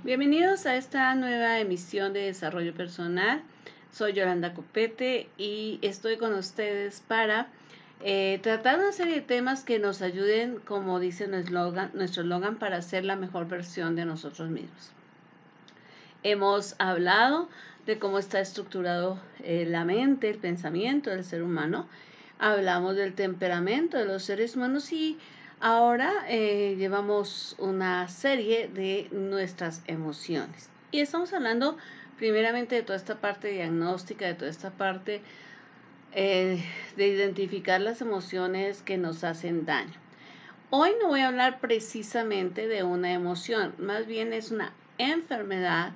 Bienvenidos a esta nueva emisión de Desarrollo Personal. Soy Yolanda Copete y estoy con ustedes para tratar una serie de temas que nos ayuden, como dice nuestro eslogan, para ser la mejor versión de nosotros mismos. Hemos hablado de cómo está estructurado la mente, el pensamiento del ser humano. Hablamos del temperamento de los seres humanos y ahora llevamos una serie de nuestras emociones. Y estamos hablando primeramente de toda esta parte diagnóstica, de toda esta parte de identificar las emociones que nos hacen daño. Hoy no voy a hablar precisamente de una emoción, más bien es una enfermedad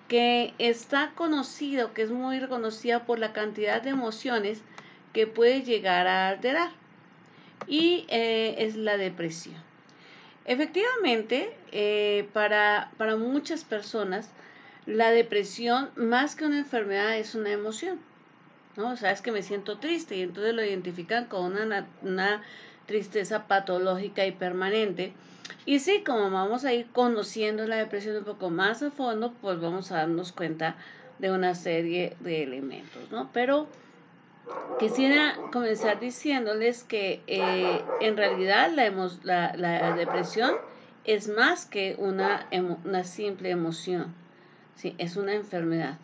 que está conocido, que es muy reconocida por la cantidad de emociones que puede llegar a alterar, y es la depresión. Efectivamente, para muchas personas, la depresión, más que una enfermedad, es una emoción, ¿no? O sea, es que me siento triste y entonces lo identifican con una tristeza patológica y permanente. Y sí, como vamos a ir conociendo la depresión un poco más a fondo, pues vamos a darnos cuenta de una serie de elementos, ¿no? Pero quisiera comenzar diciéndoles que en realidad la depresión es más que una simple emoción, ¿sí? Es una enfermedad.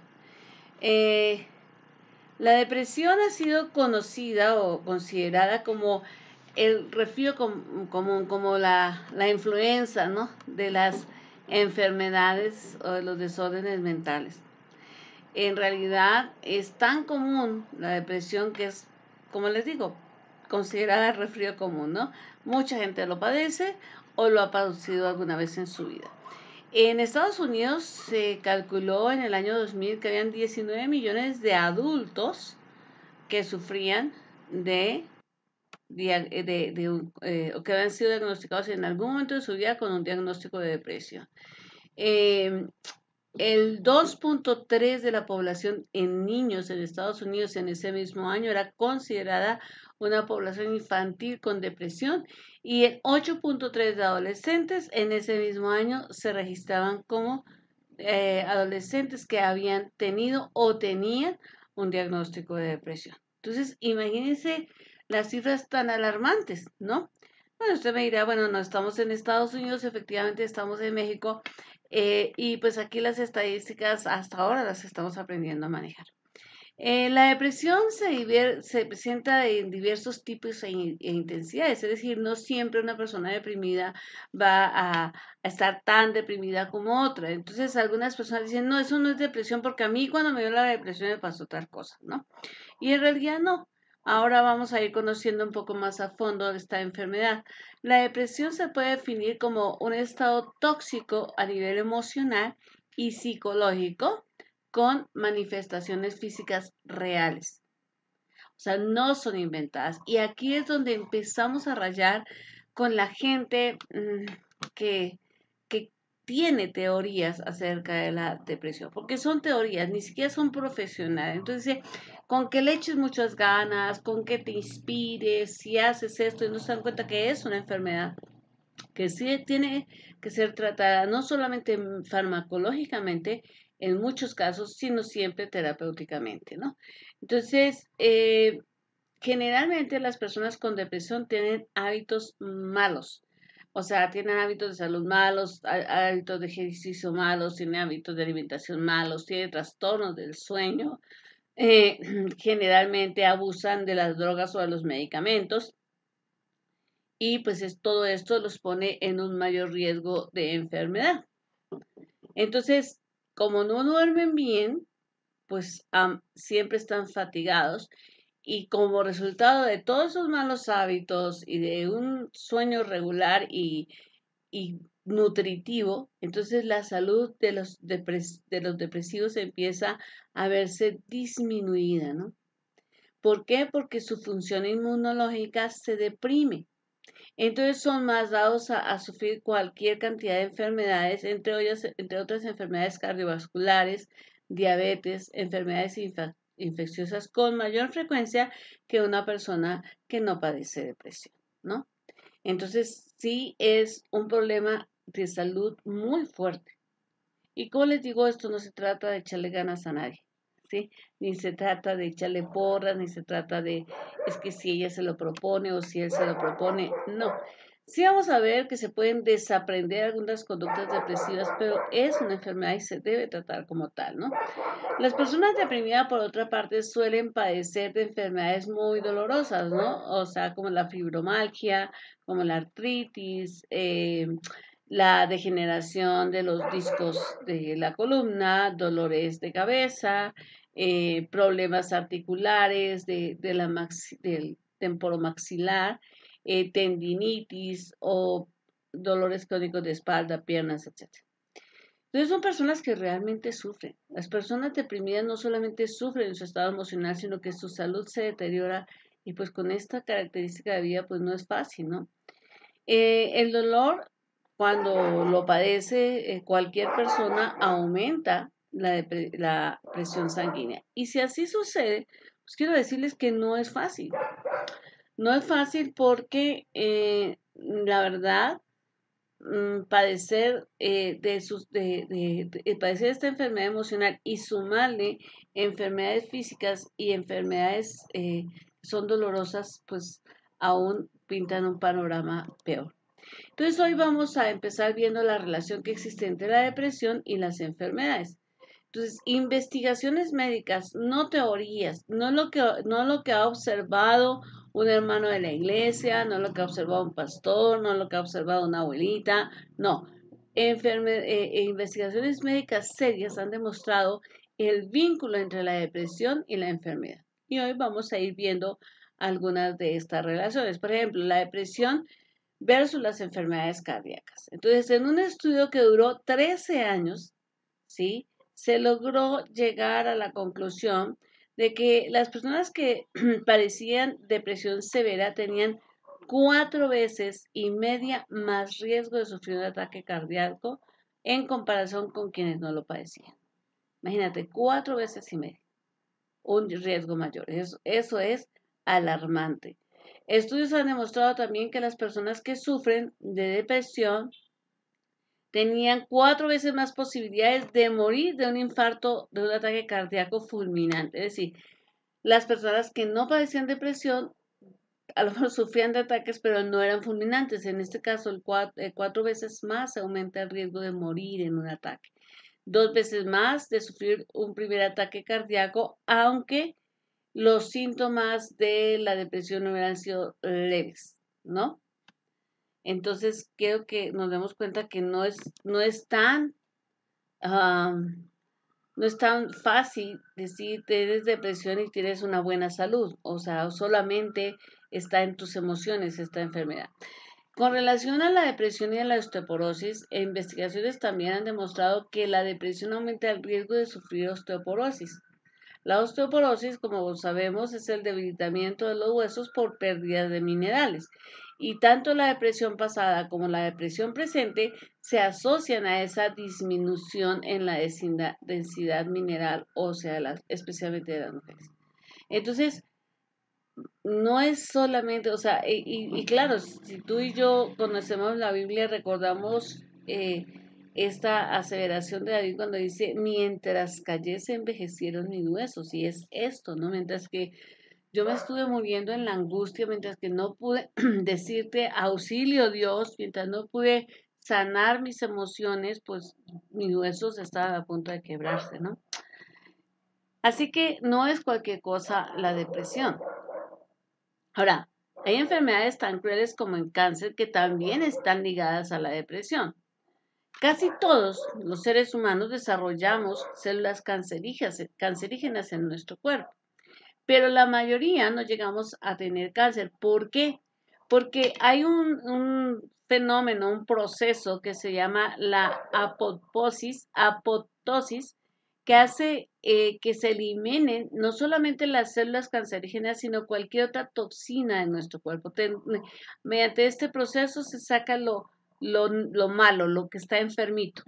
La depresión ha sido conocida o considerada como el resfrío común, como la influenza, ¿no?, de las enfermedades o de los desórdenes mentales. En realidad es tan común la depresión que es, como les digo, considerada el resfrío común, ¿no? Mucha gente lo padece o lo ha padecido alguna vez en su vida. En Estados Unidos se calculó en el año 2000 que habían 19 millones de adultos que sufrían o que habían sido diagnosticados en algún momento de su vida con un diagnóstico de depresión. Eh, el 2.3 de la población en niños en Estados Unidos en ese mismo año era considerada una población infantil con depresión, y el 8.3 de adolescentes en ese mismo año se registraban como adolescentes que habían tenido o tenían un diagnóstico de depresión. Entonces, imagínense las cifras tan alarmantes, ¿no? Bueno, usted me dirá, bueno, no estamos en Estados Unidos, efectivamente estamos en México, y pues aquí las estadísticas hasta ahora las estamos aprendiendo a manejar. La depresión se presenta en diversos tipos e intensidades, es decir, no siempre una persona deprimida va a estar tan deprimida como otra. Entonces, algunas personas dicen, no, eso no es depresión porque a mí cuando me dio la depresión me pasó tal cosa, ¿no? Y en realidad no. Ahora vamos a ir conociendo un poco más a fondo esta enfermedad. La depresión se puede definir como un estado tóxico a nivel emocional y psicológico con manifestaciones físicas reales. O sea, no son inventadas. Y aquí es donde empezamos a rayar con la gente que, que tiene teorías acerca de la depresión, porque son teorías, ni siquiera son profesionales. Entonces, con que le eches muchas ganas, con que te inspires, si haces esto y no se dan cuenta que es una enfermedad que sí tiene que ser tratada no solamente farmacológicamente, en muchos casos, sino siempre terapéuticamente, ¿no? Entonces, generalmente las personas con depresión tienen hábitos malos, o sea, tienen hábitos de salud malos, hábitos de ejercicio malos, tienen hábitos de alimentación malos, tienen trastornos del sueño, eh, generalmente abusan de las drogas o de los medicamentos, y pues todo esto los pone en un mayor riesgo de enfermedad. Entonces, como no duermen bien, pues siempre están fatigados, y como resultado de todos esos malos hábitos y de un sueño regular y nutritivo, entonces la salud de los depresivos empieza a verse disminuida, ¿no? ¿Por qué? Porque su función inmunológica se deprime. Entonces son más dados a sufrir cualquier cantidad de enfermedades, entre otras enfermedades cardiovasculares, diabetes, enfermedades infecciosas con mayor frecuencia que una persona que no padece depresión, ¿no? Entonces sí es un problema de salud muy fuerte. Y como les digo, esto no se trata de echarle ganas a nadie, ¿sí? Ni se trata de echarle porras, ni se trata de, es que si ella se lo propone o si él se lo propone, no. Sí vamos a ver que se pueden desaprender algunas conductas depresivas, pero es una enfermedad y se debe tratar como tal, ¿no? Las personas deprimidas, por otra parte, suelen padecer de enfermedades muy dolorosas, ¿no? O sea, como la fibromialgia, como la artritis, la degeneración de los discos de la columna, dolores de cabeza, problemas articulares del temporomaxilar, tendinitis o dolores crónicos de espalda, piernas, etc. Entonces son personas que realmente sufren. Las personas deprimidas no solamente sufren en su estado emocional, sino que su salud se deteriora y pues con esta característica de vida pues no es fácil, ¿no? El dolor, cuando lo padece cualquier persona, aumenta la presión sanguínea. Y si así sucede, pues quiero decirles que no es fácil. No es fácil porque la verdad padecer padecer esta enfermedad emocional y sumarle enfermedades físicas y enfermedades que son dolorosas, pues aún pintan un panorama peor. Entonces hoy vamos a empezar viendo la relación que existe entre la depresión y las enfermedades. Entonces, investigaciones médicas, no teorías, no lo que ha observado un hermano de la iglesia, no lo que ha observado un pastor, no lo que ha observado una abuelita, no. Investigaciones médicas serias han demostrado el vínculo entre la depresión y la enfermedad. Y hoy vamos a ir viendo algunas de estas relaciones. Por ejemplo, la depresión versus las enfermedades cardíacas. Entonces, en un estudio que duró 13 años, ¿sí? Se logró llegar a la conclusión de que las personas que padecían depresión severa tenían 4,5 veces más riesgo de sufrir un ataque cardíaco en comparación con quienes no lo padecían. Imagínate, 4,5 veces un riesgo mayor. Eso es alarmante. Estudios han demostrado también que las personas que sufren de depresión tenían 4 veces más posibilidades de morir de un infarto, de un ataque cardíaco fulminante. Es decir, las personas que no padecían depresión a lo mejor sufrían de ataques, pero no eran fulminantes. En este caso, 4 veces más aumenta el riesgo de morir en un ataque. 2 veces más de sufrir un primer ataque cardíaco, aunque los síntomas de la depresión no hubieran sido leves, ¿no? Entonces, creo que nos damos cuenta que no es tan no es tan fácil decir tienes depresión y tienes una buena salud. O sea, solamente está en tus emociones esta enfermedad. Con relación a la depresión y a la osteoporosis, investigaciones también han demostrado que la depresión aumenta el riesgo de sufrir osteoporosis. La osteoporosis, como sabemos, es el debilitamiento de los huesos por pérdida de minerales. Y tanto la depresión pasada como la depresión presente se asocian a esa disminución en la densidad mineral ósea, especialmente de las mujeres. Entonces, no es solamente, o sea, y claro, si tú y yo conocemos la Biblia, recordamos esta aseveración de David cuando dice, mientras callé se envejecieron mis huesos, y es esto, ¿no? Mientras que yo me estuve muriendo en la angustia, mientras que no pude decirte auxilio Dios, mientras no pude sanar mis emociones, pues mis huesos estaban a punto de quebrarse, ¿no? Así que no es cualquier cosa la depresión. Ahora, hay enfermedades tan crueles como el cáncer que también están ligadas a la depresión. Casi todos los seres humanos desarrollamos células cancerígenas en nuestro cuerpo, pero la mayoría no llegamos a tener cáncer. ¿Por qué? Porque hay un fenómeno, un proceso que se llama la apoptosis, que hace que se eliminen no solamente las células cancerígenas, sino cualquier otra toxina en nuestro cuerpo. Mediante este proceso se saca lo malo, lo que está enfermito.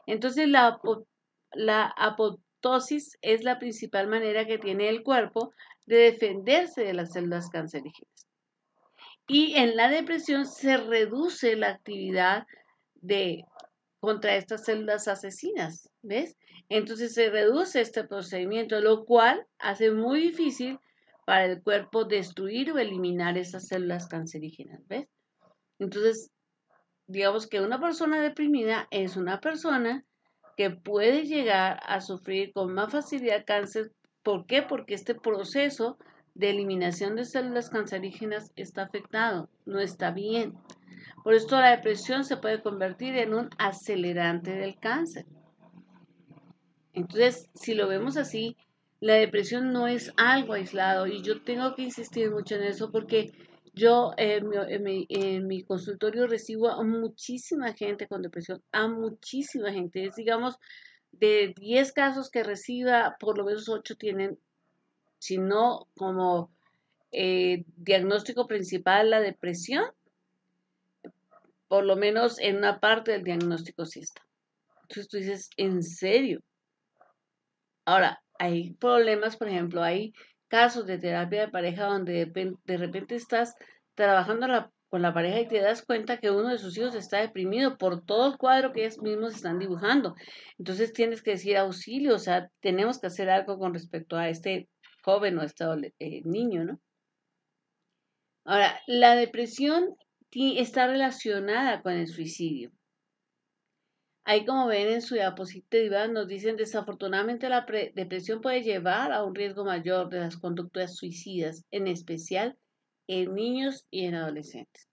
Entonces la apoptosis es la principal manera que tiene el cuerpo de defenderse de las células cancerígenas. Y en la depresión se reduce la actividad de contra estas células asesinas, ¿ves? Entonces se reduce este procedimiento, lo cual hace muy difícil para el cuerpo destruir o eliminar esas células cancerígenas, ¿ves? Entonces, digamos que una persona deprimida es una persona que puede llegar a sufrir con más facilidad cáncer. ¿Por qué? Porque este proceso de eliminación de células cancerígenas está afectado, no está bien. Por esto la depresión se puede convertir en un acelerante del cáncer. Entonces, si lo vemos así, la depresión no es algo aislado y yo tengo que insistir mucho en eso porque yo en mi consultorio recibo a muchísima gente con depresión, a muchísima gente. Es, digamos, de 10 casos que reciba, por lo menos 8 tienen, si no como diagnóstico principal la depresión, por lo menos en una parte del diagnóstico sí está. Entonces tú dices, ¿en serio? Ahora, hay problemas, por ejemplo, hay casos de terapia de pareja donde de repente estás trabajando con la pareja y te das cuenta que uno de sus hijos está deprimido por todo el cuadro que ellos mismos están dibujando. Entonces tienes que decir auxilio, o sea, tenemos que hacer algo con respecto a este joven o este niño, ¿no? Ahora, la depresión está relacionada con el suicidio. Ahí como ven en su diapositiva nos dicen desafortunadamente la depresión puede llevar a un riesgo mayor de las conductas suicidas, en especial en niños y en adolescentes.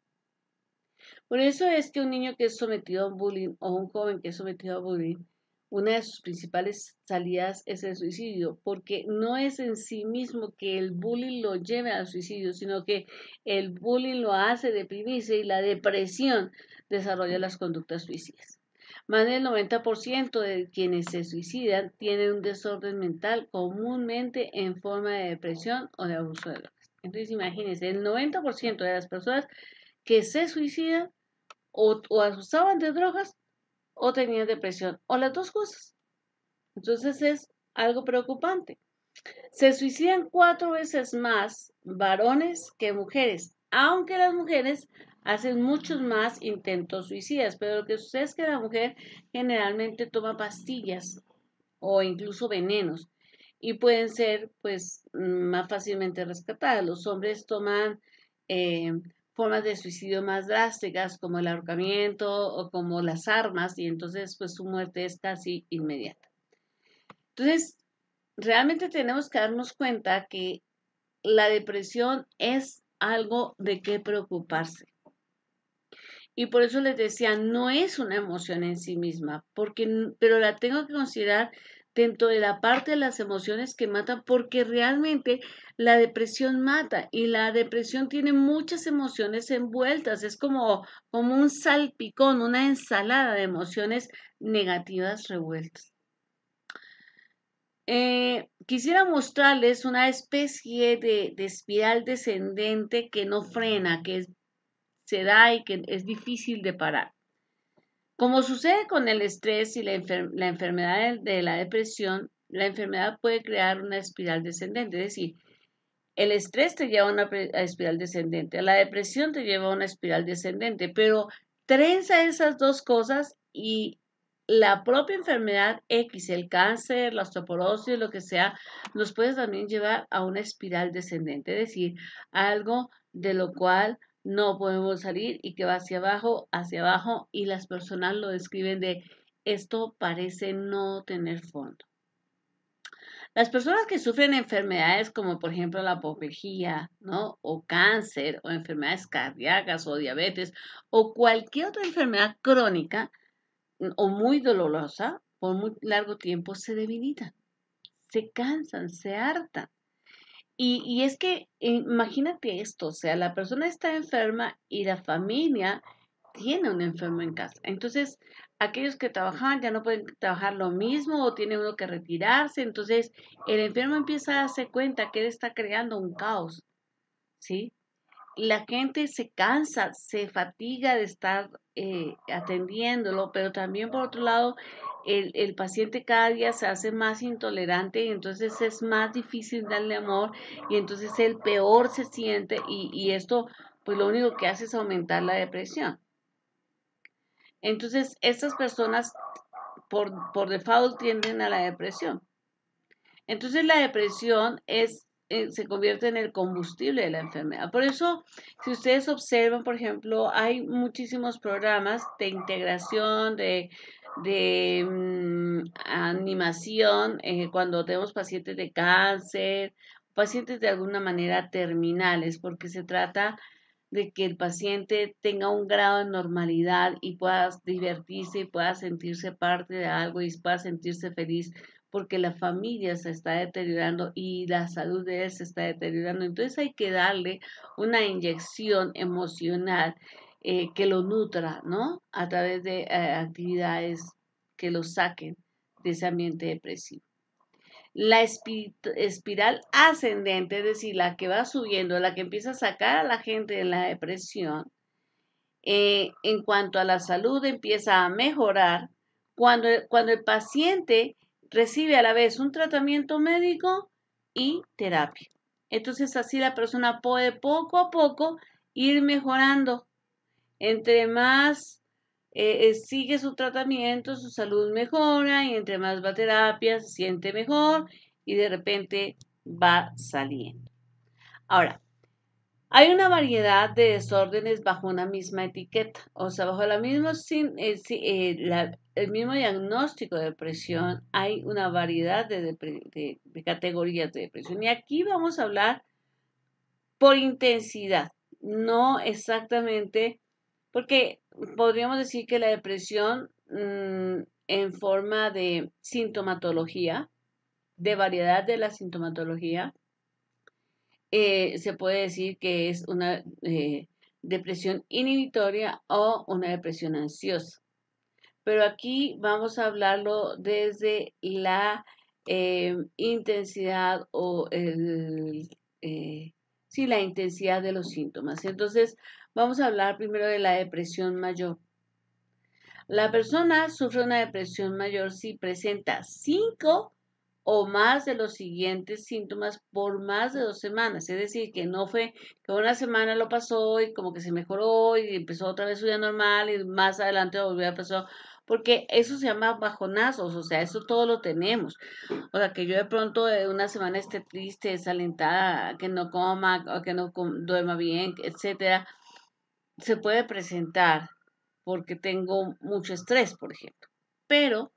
Por eso es que un niño que es sometido a un bullying o un joven que es sometido a bullying, una de sus principales salidas es el suicidio, porque no es en sí mismo que el bullying lo lleve al suicidio, sino que el bullying lo hace deprimirse y la depresión desarrolla las conductas suicidas. Más del 90% de quienes se suicidan tienen un desorden mental, comúnmente en forma de depresión o de abuso de drogas. Entonces imagínense, el 90% de las personas que se suicidan o abusaban de drogas o tenían depresión, o las dos cosas. Entonces es algo preocupante. Se suicidan 4 veces más varones que mujeres, aunque las mujeres hacen muchos más intentos suicidas, pero lo que sucede es que la mujer generalmente toma pastillas o incluso venenos y pueden ser pues más fácilmente rescatadas. Los hombres toman eh, formas de suicidio más drásticas como el ahorcamiento o como las armas y entonces pues su muerte es casi inmediata. Entonces, realmente tenemos que darnos cuenta que la depresión es algo de qué preocuparse. Y por eso les decía, no es una emoción en sí misma, pero la tengo que considerar dentro de la parte de las emociones que matan, porque realmente la depresión mata y la depresión tiene muchas emociones envueltas, es como un salpicón, una ensalada de emociones negativas revueltas. Quisiera mostrarles una especie de espiral descendente que no frena, se da y que es difícil de parar. Como sucede con el estrés y la enfermedad de la depresión, la enfermedad puede crear una espiral descendente, es decir, el estrés te lleva a una espiral descendente, la depresión te lleva a una espiral descendente, pero trenza esas dos cosas y la propia enfermedad X, el cáncer, la osteoporosis, lo que sea, nos puede también llevar a una espiral descendente, es decir, algo de lo cual no podemos salir y que va hacia abajo, y las personas lo describen de esto parece no tener fondo. Las personas que sufren enfermedades como por ejemplo la apoplejía, ¿no? O cáncer, o enfermedades cardíacas, o diabetes, o cualquier otra enfermedad crónica o muy dolorosa, por muy largo tiempo se debilitan, se cansan, se hartan. Y es que imagínate esto, o sea, la persona está enferma y la familia tiene un enfermo en casa. Entonces, aquellos que trabajan ya no pueden trabajar lo mismo o tiene uno que retirarse. Entonces, el enfermo empieza a darse cuenta que él está creando un caos, ¿sí? La gente se cansa, se fatiga de estar atendiéndolo, pero también por otro lado, el paciente cada día se hace más intolerante y entonces es más difícil darle amor y entonces él peor se siente y esto pues lo único que hace es aumentar la depresión. Entonces, estas personas por default tienden a la depresión. Entonces, la depresión se convierte en el combustible de la enfermedad. Por eso, si ustedes observan, por ejemplo, hay muchísimos programas de integración, de animación, cuando tenemos pacientes de cáncer, pacientes de alguna manera terminales, porque se trata de que el paciente tenga un grado de normalidad y pueda divertirse y pueda sentirse parte de algo y pueda sentirse feliz porque la familia se está deteriorando y la salud de él se está deteriorando. Entonces hay que darle una inyección emocional que lo nutra, ¿no? A través de actividades que lo saquen de ese ambiente depresivo. La espiral ascendente, es decir, la que va subiendo, la que empieza a sacar a la gente de la depresión, en cuanto a la salud empieza a mejorar cuando el paciente recibe a la vez un tratamiento médico y terapia. Entonces así la persona puede poco a poco ir mejorando. Entre más sigue su tratamiento, su salud mejora y entre más va a terapia, se siente mejor y de repente va saliendo. Ahora, hay una variedad de desórdenes bajo una misma etiqueta, o sea, bajo el mismo diagnóstico de depresión, hay una variedad de categorías de depresión. Y aquí vamos a hablar por intensidad, no exactamente, porque podríamos decir que la depresión en forma de sintomatología, de variedad de la sintomatología, se puede decir que es una depresión inhibitoria o una depresión ansiosa. Pero aquí vamos a hablarlo desde la intensidad sí, la intensidad de los síntomas. Entonces, vamos a hablar primero de la depresión mayor. La persona sufre una depresión mayor si presenta 5 o más de los siguientes síntomas por más de 2 semanas. Es decir, que no fue que una semana lo pasó y como que se mejoró y empezó otra vez su vida normal y más adelante volvió a pasar. Porque eso se llama bajonazos, o sea, eso todo lo tenemos. O sea, que yo de pronto de una semana esté triste, desalentada, que no coma, o que no duerma bien, etcétera, se puede presentar porque tengo mucho estrés, por ejemplo. Pero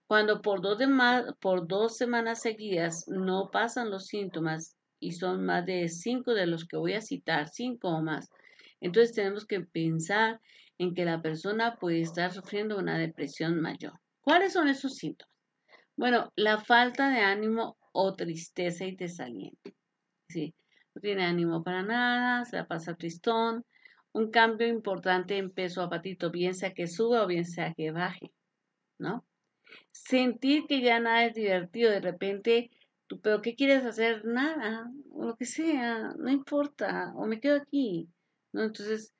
cuando por 2 semanas seguidas no pasan los síntomas y son más de 5 de los que voy a citar, 5 o más, entonces tenemos que pensar en que la persona puede estar sufriendo una depresión mayor. ¿Cuáles son esos síntomas? Bueno, la falta de ánimo o tristeza y desaliento. Sí, no tiene ánimo para nada, se la pasa tristón. Un cambio importante en peso apatito, bien sea que suba o bien sea que baje, ¿no? Sentir que ya nada es divertido, de repente, tú, pero ¿qué quieres hacer? Nada, o lo que sea, no importa, o me quedo aquí, ¿no? Entonces,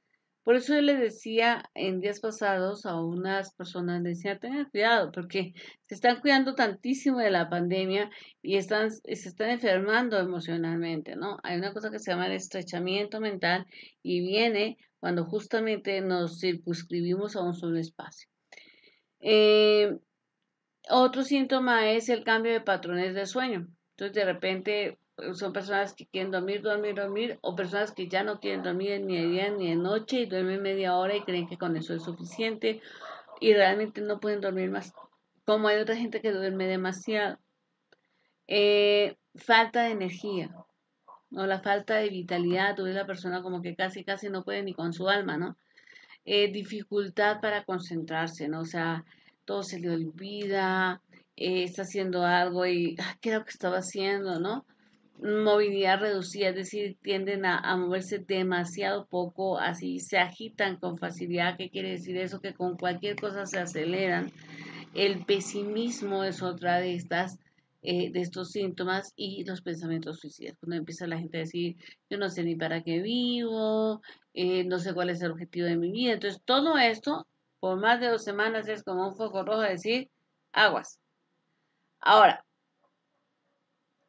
por eso yo le decía en días pasados a unas personas, les decía, tengan cuidado, porque se están cuidando tantísimo de la pandemia y se están enfermando emocionalmente, ¿no? Hay una cosa que se llama el estrechamiento mental y viene cuando justamente nos circunscribimos a un solo espacio. Eh, Otro síntoma es el cambio de patrones de sueño. Entonces, de repente son personas que quieren dormir, dormir, dormir, o personas que ya no quieren dormir ni de día ni de noche y duermen media hora y creen que con eso es suficiente y realmente no pueden dormir más. Como hay otra gente que duerme demasiado. Falta de energía, ¿no? La falta de vitalidad, tú ves la persona como que casi, casi no puede ni con su alma, ¿no? Dificultad para concentrarse, ¿no? O sea, todo se le olvida, está haciendo algo y, ¿qué era lo que estaba haciendo, no? Movilidad reducida, es decir, tienden a moverse demasiado poco, así se agitan con facilidad. ¿Qué quiere decir eso? Que con cualquier cosa se aceleran. El pesimismo es otra de estos síntomas y los pensamientos suicidas. Cuando empieza la gente a decir, yo no sé ni para qué vivo, no sé cuál es el objetivo de mi vida. Entonces, todo esto, por más de 2 semanas, es como un foco rojo de decir, aguas. Ahora,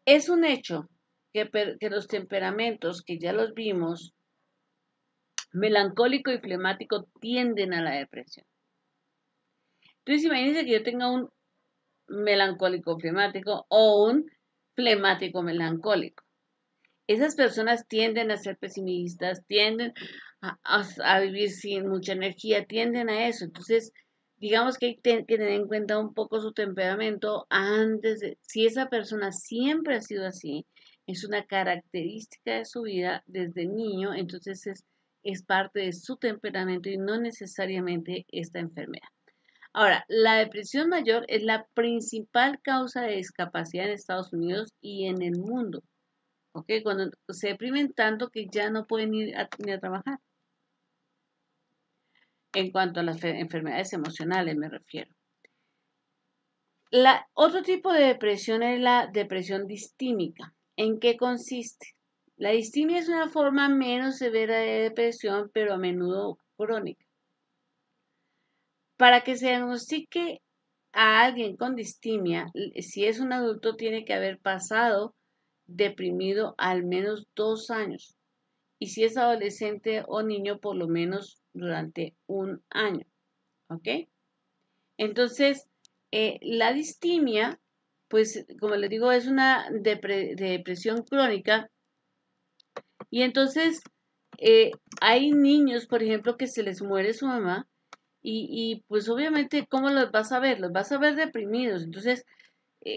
es un hecho que los temperamentos, que ya los vimos, melancólico y flemático, tienden a la depresión. Entonces, imagínense que yo tenga un melancólico flemático o un flemático melancólico. Esas personas tienden a ser pesimistas, tienden a vivir sin mucha energía, tienden a eso. Entonces, digamos que hay que tener en cuenta un poco su temperamento antes de, si esa persona siempre ha sido así, es una característica de su vida desde niño, entonces es parte de su temperamento y no necesariamente esta enfermedad. Ahora, la depresión mayor es la principal causa de discapacidad en Estados Unidos y en el mundo. ¿Ok? Cuando se deprimen tanto que ya no pueden ir ni a trabajar. En cuanto a las enfermedades emocionales me refiero. Otro tipo de depresión es la depresión distímica. ¿En qué consiste? La distimia es una forma menos severa de depresión, pero a menudo crónica. Para que se diagnostique a alguien con distimia, si es un adulto, tiene que haber pasado deprimido al menos 2 años. Y si es adolescente o niño, por lo menos durante un año. ¿Ok? Entonces, la distimia, pues como les digo, es una depresión crónica. Y entonces, hay niños, por ejemplo, que se les muere su mamá. Y pues obviamente, ¿cómo los vas a ver? Los vas a ver deprimidos. Entonces,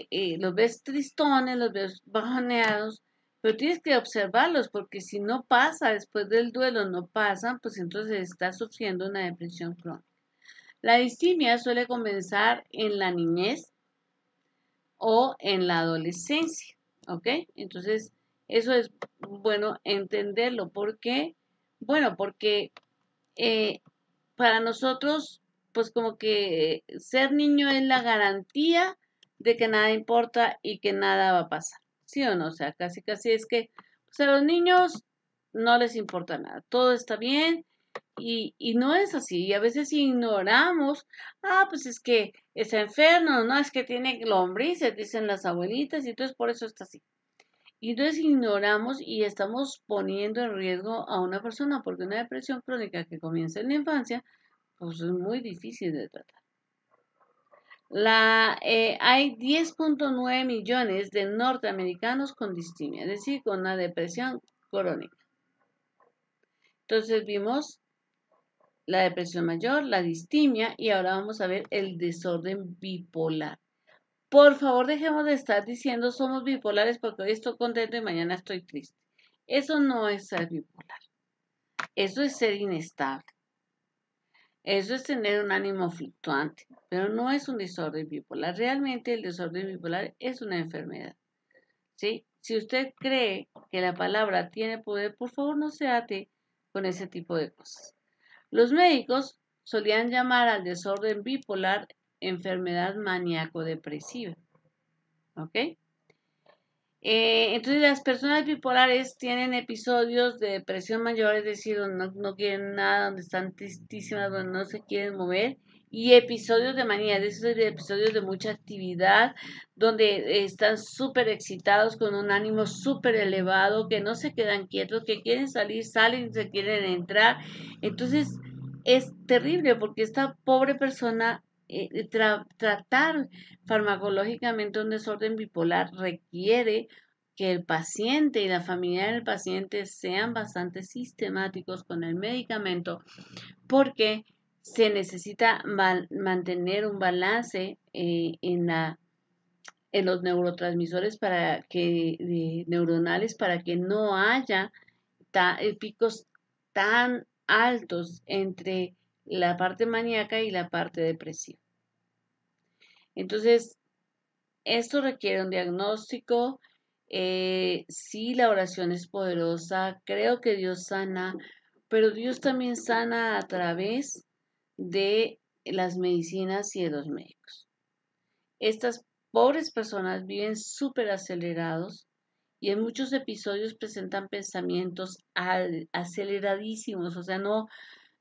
los ves tristones, los ves bajoneados, pero tienes que observarlos porque si no pasa después del duelo, no pasa, pues entonces estás sufriendo una depresión crónica. La distimia suele comenzar en la niñez o en la adolescencia, ¿ok? Entonces, eso es bueno entenderlo. ¿Por qué? Bueno, porque eh, para nosotros, pues como que ser niño es la garantía de que nada importa y que nada va a pasar. ¿Sí o no? O sea, casi casi es que pues a los niños no les importa nada. Todo está bien y no es así. Y a veces ignoramos, pues es que está enfermo, no, es que tiene lombrices, dicen las abuelitas, y entonces por eso está así. Y entonces ignoramos y estamos poniendo en riesgo a una persona porque una depresión crónica que comienza en la infancia pues es muy difícil de tratar. Hay 10.9 millones de norteamericanos con distimia, es decir, con una depresión crónica. Entonces vimos la depresión mayor, la distimia y ahora vamos a ver el desorden bipolar. Por favor, dejemos de estar diciendo somos bipolares porque hoy estoy contento y mañana estoy triste. Eso no es ser bipolar. Eso es ser inestable. Eso es tener un ánimo fluctuante, pero no es un desorden bipolar. Realmente el desorden bipolar es una enfermedad. ¿Sí? Si usted cree que la palabra tiene poder, por favor no se ate con ese tipo de cosas. Los médicos solían llamar al desorden bipolar enfermedad maníaco-depresiva. ¿Ok? Entonces las personas bipolares tienen episodios de depresión mayor, es decir, donde no quieren nada, donde están tristísimas, donde no se quieren mover, y episodios de manía, de esos episodios de mucha actividad, donde están súper excitados con un ánimo súper elevado, que no se quedan quietos, que quieren salir, salen, se quieren entrar. Entonces es terrible porque esta pobre persona tratar farmacológicamente un desorden bipolar requiere que el paciente y la familia del paciente sean bastante sistemáticos con el medicamento porque se necesita mantener un balance en los neurotransmisores neuronales para que no haya picos tan altos entre la parte maníaca y la parte depresiva. Entonces, esto requiere un diagnóstico. Sí, la oración es poderosa. Creo que Dios sana, pero Dios también sana a través de las medicinas y de los médicos. Estas pobres personas viven súper acelerados y en muchos episodios presentan pensamientos aceleradísimos, o sea, no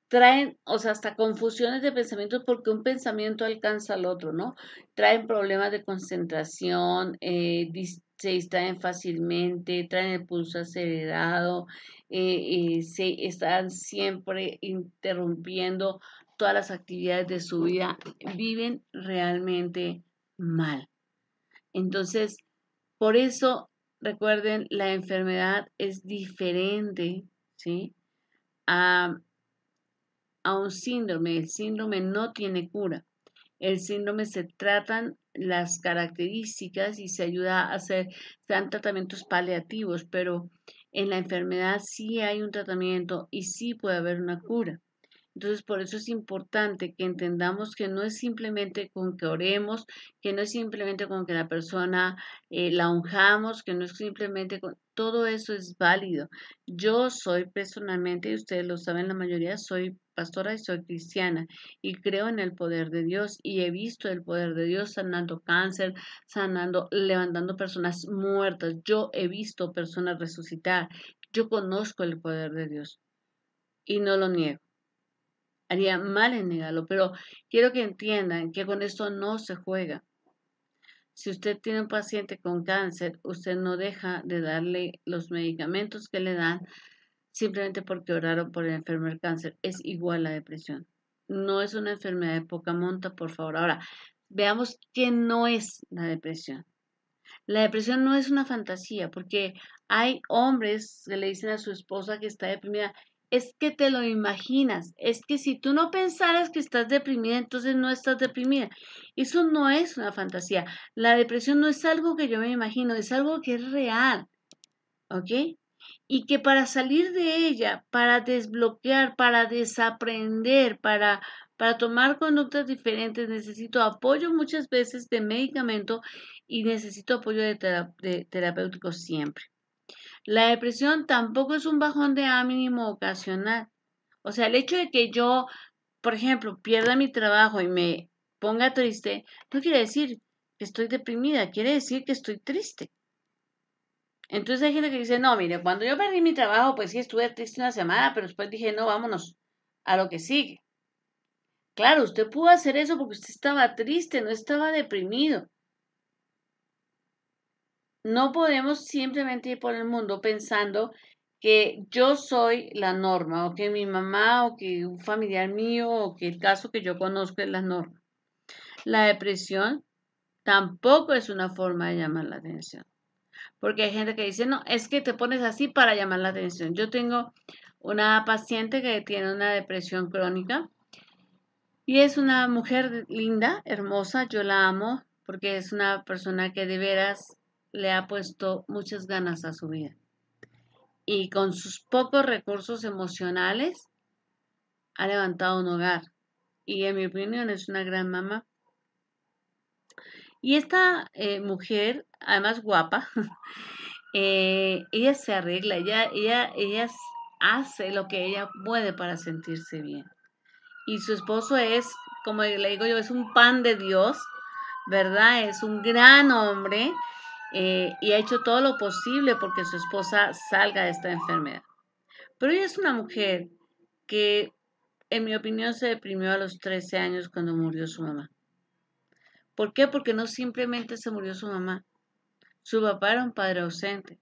traen, o sea, hasta confusiones de pensamientos porque un pensamiento alcanza al otro, ¿no? Traen problemas de concentración, se distraen fácilmente, traen el pulso acelerado, se están siempre interrumpiendo todas las actividades de su vida, viven realmente mal. Entonces, por eso, recuerden, la enfermedad es diferente, ¿sí? A, a un síndrome. El síndrome no tiene cura. El síndrome se tratan las características y se ayuda a hacer, se dan tratamientos paliativos, pero en la enfermedad sí hay un tratamiento y sí puede haber una cura. Entonces, por eso es importante que entendamos que no es simplemente con que oremos, que no es simplemente con que la persona la unjamos, que no es simplemente con... Todo eso es válido. Yo soy personalmente, y ustedes lo saben, la mayoría, soy pastora y soy cristiana y creo en el poder de Dios y he visto el poder de Dios sanando cáncer, sanando, levantando personas muertas. Yo he visto personas resucitar. Yo conozco el poder de Dios y no lo niego. Haría mal en negarlo, pero quiero que entiendan que con esto no se juega. Si usted tiene un paciente con cáncer, usted no deja de darle los medicamentos que le dan simplemente porque oraron por el enfermo del cáncer. Es igual a depresión. No es una enfermedad de poca monta, por favor. Ahora, veamos qué no es la depresión. La depresión no es una fantasía, porque hay hombres que le dicen a su esposa que está deprimida, es que te lo imaginas, es que si tú no pensaras que estás deprimida, entonces no estás deprimida. Eso no es una fantasía. La depresión no es algo que yo me imagino, es algo que es real, ¿ok? Y que para salir de ella, para desbloquear, para desaprender, para tomar conductas diferentes, necesito apoyo muchas veces de medicamento y necesito apoyo de terapéutico siempre. La depresión tampoco es un bajón de ánimo ocasional. O sea, el hecho de que yo, por ejemplo, pierda mi trabajo y me ponga triste, no quiere decir que estoy deprimida, quiere decir que estoy triste. Entonces hay gente que dice, no, mire, cuando yo perdí mi trabajo, pues sí, estuve triste una semana, pero después dije, no, vámonos a lo que sigue. Claro, usted pudo hacer eso porque usted estaba triste, no estaba deprimido. No podemos simplemente ir por el mundo pensando que yo soy la norma, o que mi mamá, o que un familiar mío, o que el caso que yo conozco es la norma. La depresión tampoco es una forma de llamar la atención. Porque hay gente que dice, no, es que te pones así para llamar la atención. Yo tengo una paciente que tiene una depresión crónica y es una mujer linda, hermosa, yo la amo porque es una persona que de veras le ha puesto muchas ganas a su vida. Y con sus pocos recursos emocionales ha levantado un hogar. Y en mi opinión es una gran mamá. Y esta mujer, además guapa, ella se arregla, ella hace lo que ella puede para sentirse bien. Y su esposo es, como le digo yo, es un pan de Dios, ¿verdad? Es un gran hombre y ha hecho todo lo posible porque su esposa salga de esta enfermedad. Pero ella es una mujer que, en mi opinión, se deprimió a los 13 años cuando murió su mamá. ¿Por qué? Porque no simplemente se murió su mamá. Su papá era un padre ausente.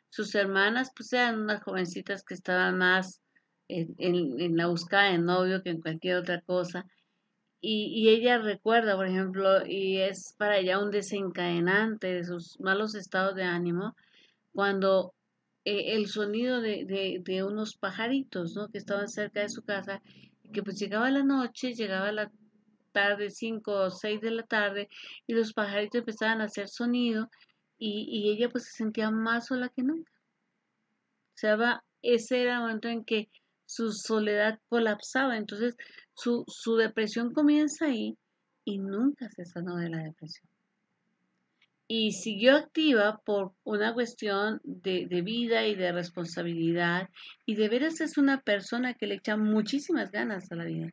Sus hermanas, pues eran unas jovencitas que estaban más en la búsqueda de novio que en cualquier otra cosa. Y ella recuerda, por ejemplo, y es para ella un desencadenante de sus malos estados de ánimo, cuando el sonido de unos pajaritos, ¿no? Que estaban cerca de su casa, que pues llegaba la noche, llegaba la tarde, 5 o 6 de la tarde, y los pajaritos empezaban a hacer sonido, y ella pues se sentía más sola que nunca. O sea, ese era el momento en que su soledad colapsaba. Entonces, su depresión comienza ahí y nunca se sanó de la depresión. Y siguió activa por una cuestión de vida y de responsabilidad. Y de veras es una persona que le echa muchísimas ganas a la vida.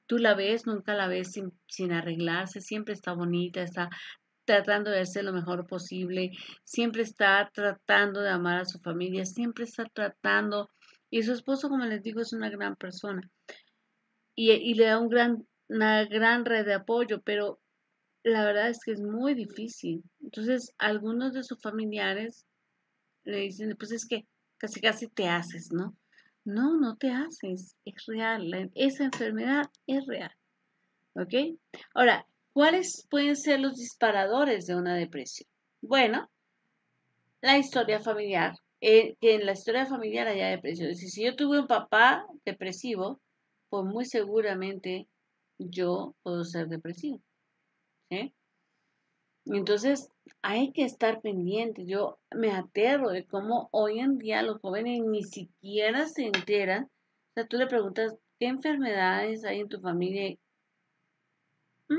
Tú la ves, nunca la ves sin arreglarse, siempre está bonita, está tratando de hacer lo mejor posible, siempre está tratando de amar a su familia, siempre está tratando, y su esposo, como les digo, es una gran persona y le da una gran red de apoyo, pero la verdad es que es muy difícil. Entonces, algunos de sus familiares le dicen, pues es que casi casi te haces, ¿no? No, no te haces, es real, esa enfermedad es real, ¿ok? Ahora, ¿cuáles pueden ser los disparadores de una depresión? Bueno, la historia familiar, que en la historia familiar haya depresión. Si yo tuve un papá depresivo, pues muy seguramente yo puedo ser depresivo, ¿sí? Entonces, hay que estar pendiente. Yo me aterro de cómo hoy en día los jóvenes ni siquiera se enteran. O sea, tú le preguntas, ¿qué enfermedades hay en tu familia? ¿Mm?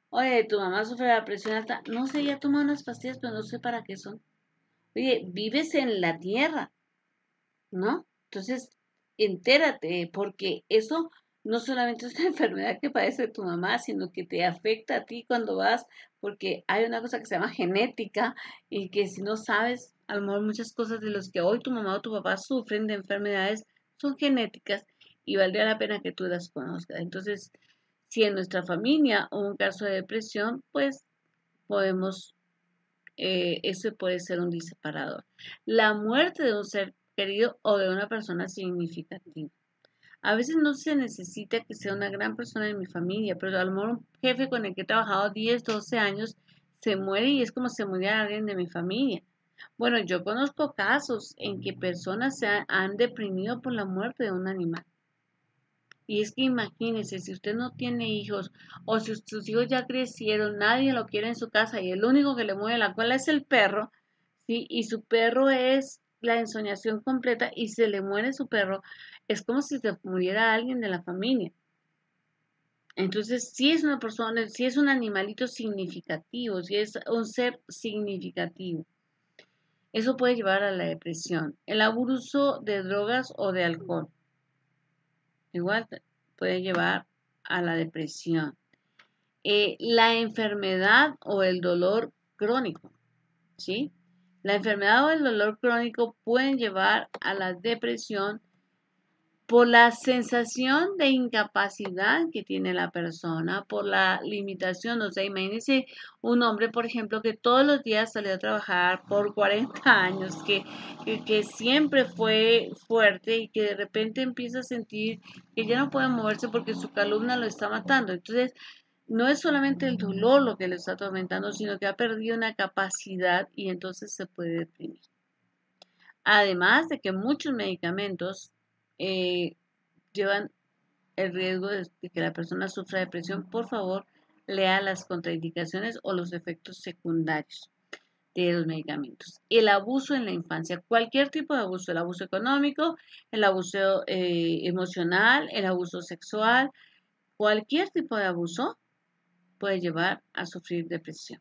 Oye, tu mamá sufre de la presión alta. No sé, ya toma unas pastillas, pero no sé para qué son. Oye, vives en la tierra, ¿no? Entonces, entérate, porque eso no solamente es una enfermedad que padece tu mamá, sino que te afecta a ti cuando vas, porque hay una cosa que se llama genética y que si no sabes, a lo mejor muchas cosas de los que hoy tu mamá o tu papá sufren de enfermedades son genéticas y valdría la pena que tú las conozcas. Entonces, si en nuestra familia hubo un caso de depresión, pues podemos ese puede ser un disparador. La muerte de un ser querido o de una persona significativa. A veces no se necesita que sea una gran persona de mi familia, pero a lo mejor un jefe con el que he trabajado 10, 12 años se muere y es como si muriera alguien de mi familia. Bueno, yo conozco casos en que personas han deprimido por la muerte de un animal. Y es que imagínese, si usted no tiene hijos o si sus hijos ya crecieron, nadie lo quiere en su casa y el único que le mueve la cola es el perro, ¿sí? Y su perro es la ensoñación completa y se le muere su perro, es como si se muriera alguien de la familia. Entonces, si es una persona, si es un animalito significativo, si es un ser significativo, eso puede llevar a la depresión. El abuso de drogas o de alcohol, igual puede llevar a la depresión. La enfermedad o el dolor crónico, ¿sí? La enfermedad o el dolor crónico pueden llevar a la depresión por la sensación de incapacidad que tiene la persona, por la limitación. O sea, imagínense un hombre, por ejemplo, que todos los días salió a trabajar por 40 años, que siempre fue fuerte y que de repente empieza a sentir que ya no puede moverse porque su columna lo está matando. Entonces, no es solamente el dolor lo que le está atormentando, sino que ha perdido una capacidad y entonces se puede deprimir. Además de que muchos medicamentos eh, llevan el riesgo de que la persona sufra depresión, por favor, lea las contraindicaciones o los efectos secundarios de los medicamentos. El abuso en la infancia, cualquier tipo de abuso, el abuso económico, el abuso emocional, el abuso sexual, cualquier tipo de abuso puede llevar a sufrir depresión.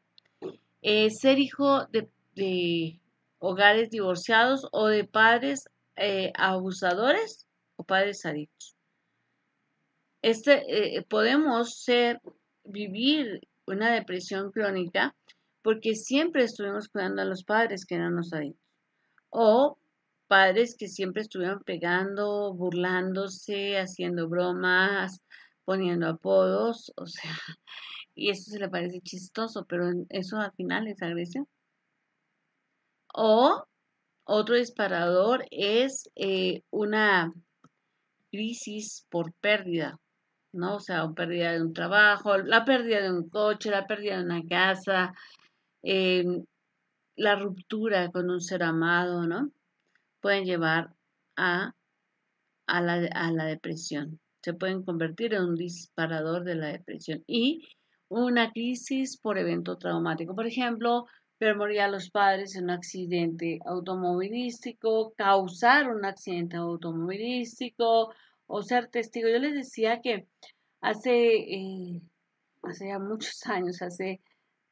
Ser hijo de hogares divorciados o de padres abusadores o padres adictos. Podemos vivir una depresión crónica porque siempre estuvimos cuidando a los padres que eran los adictos. O padres que siempre estuvieron pegando, burlándose, haciendo bromas, poniendo apodos, o sea, y eso se le parece chistoso, pero eso al final es agresión. O otro disparador es una crisis por pérdida, ¿no? O sea, pérdida de un trabajo, la pérdida de un coche, la pérdida de una casa, eh, la ruptura con un ser amado, ¿no? Pueden llevar a, a la depresión. Se pueden convertir en un disparador de la depresión. Y una crisis por evento traumático. Por ejemplo, ver morir a los padres en un accidente automovilístico, causar un accidente automovilístico o ser testigo. Yo les decía que hace, hace ya muchos años, hace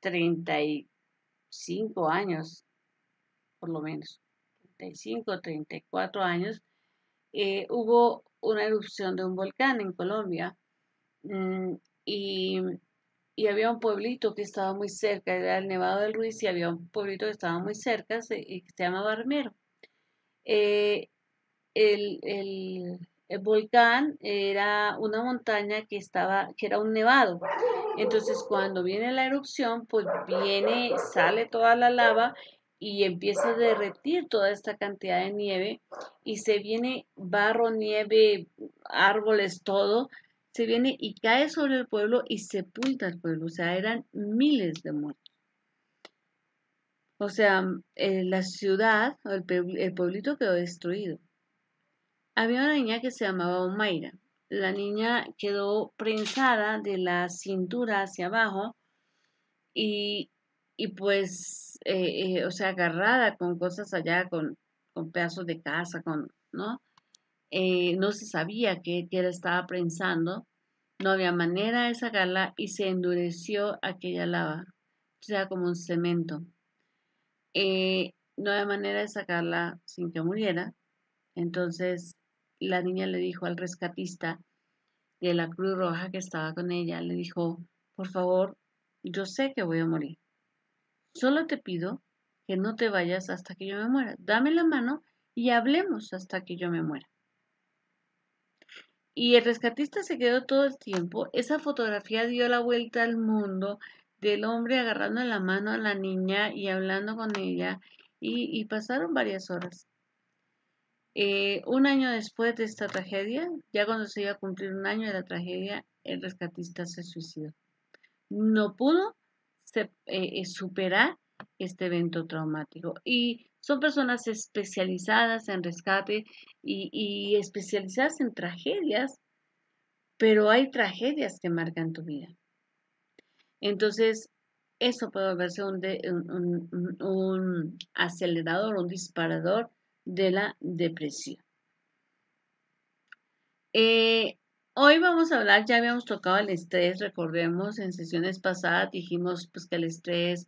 35 años, por lo menos, 35, 34 años, hubo una erupción de un volcán en Colombia mm, y, y había un pueblito que estaba muy cerca, era el Nevado del Ruiz y había un pueblito que estaba muy cerca y que se llama Barmero. Eh, el volcán era una montaña que era un nevado. Entonces, cuando viene la erupción, pues viene, sale toda la lava y empieza a derretir toda esta cantidad de nieve y se viene barro, nieve, árboles, todo, se viene y cae sobre el pueblo y sepulta el pueblo, o sea, eran miles de muertos. O sea, la ciudad, el pueblito quedó destruido. Había una niña que se llamaba Omaira. La niña quedó prensada de la cintura hacia abajo y, y pues, o sea, agarrada con cosas allá, con pedazos de casa, ¿no? No se sabía que la estaba prensando, no había manera de sacarla y se endureció aquella lava, o sea, como un cemento. No había manera de sacarla sin que muriera, entonces la niña le dijo al rescatista de la Cruz Roja que estaba con ella, le dijo, por favor, yo sé que voy a morir. Solo te pido que no te vayas hasta que yo me muera. Dame la mano y hablemos hasta que yo me muera. Y el rescatista se quedó todo el tiempo. Esa fotografía dio la vuelta al mundo del hombre agarrando la mano a la niña y hablando con ella. Y pasaron varias horas. Un año después de esta tragedia, ya cuando se iba a cumplir un año de la tragedia, el rescatista se suicidó. No pudo superar este evento traumático. Y son personas especializadas en rescate y especializadas en tragedias, pero hay tragedias que marcan tu vida. Entonces, eso puede verse un acelerador, un disparador de la depresión. Hoy vamos a hablar, ya habíamos tocado el estrés, recordemos, en sesiones pasadas dijimos pues que el estrés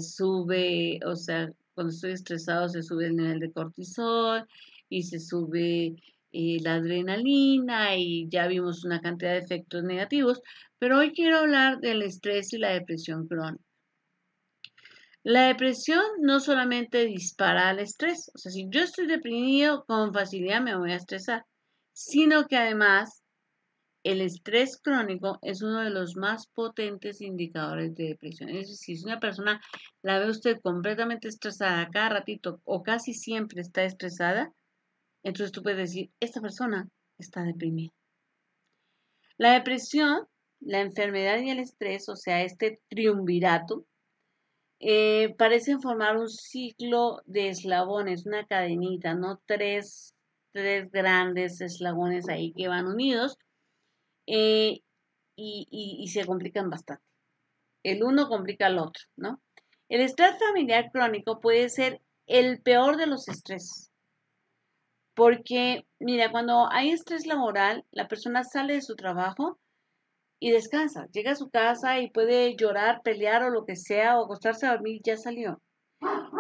sube, o sea, cuando estoy estresado se sube el nivel de cortisol y se sube la adrenalina y ya vimos una cantidad de efectos negativos, pero hoy quiero hablar del estrés y la depresión crónica. La depresión no solamente dispara al estrés, o sea, si yo estoy deprimido, con facilidad me voy a estresar, sino que además el estrés crónico es uno de los más potentes indicadores de depresión. Es decir, si una persona la ve usted completamente estresada cada ratito o casi siempre está estresada, entonces tú puedes decir, esta persona está deprimida. La depresión, la enfermedad y el estrés, o sea, este triunvirato, parecen formar un ciclo de eslabones, una cadenita, ¿no? Tres grandes eslabones ahí que van unidos eh, y se complican bastante. El uno complica al otro, ¿no? El estrés familiar crónico puede ser el peor de los estrés, porque, mira, cuando hay estrés laboral, la persona sale de su trabajo y descansa, llega a su casa y puede llorar, pelear o lo que sea, o acostarse a dormir, ya salió.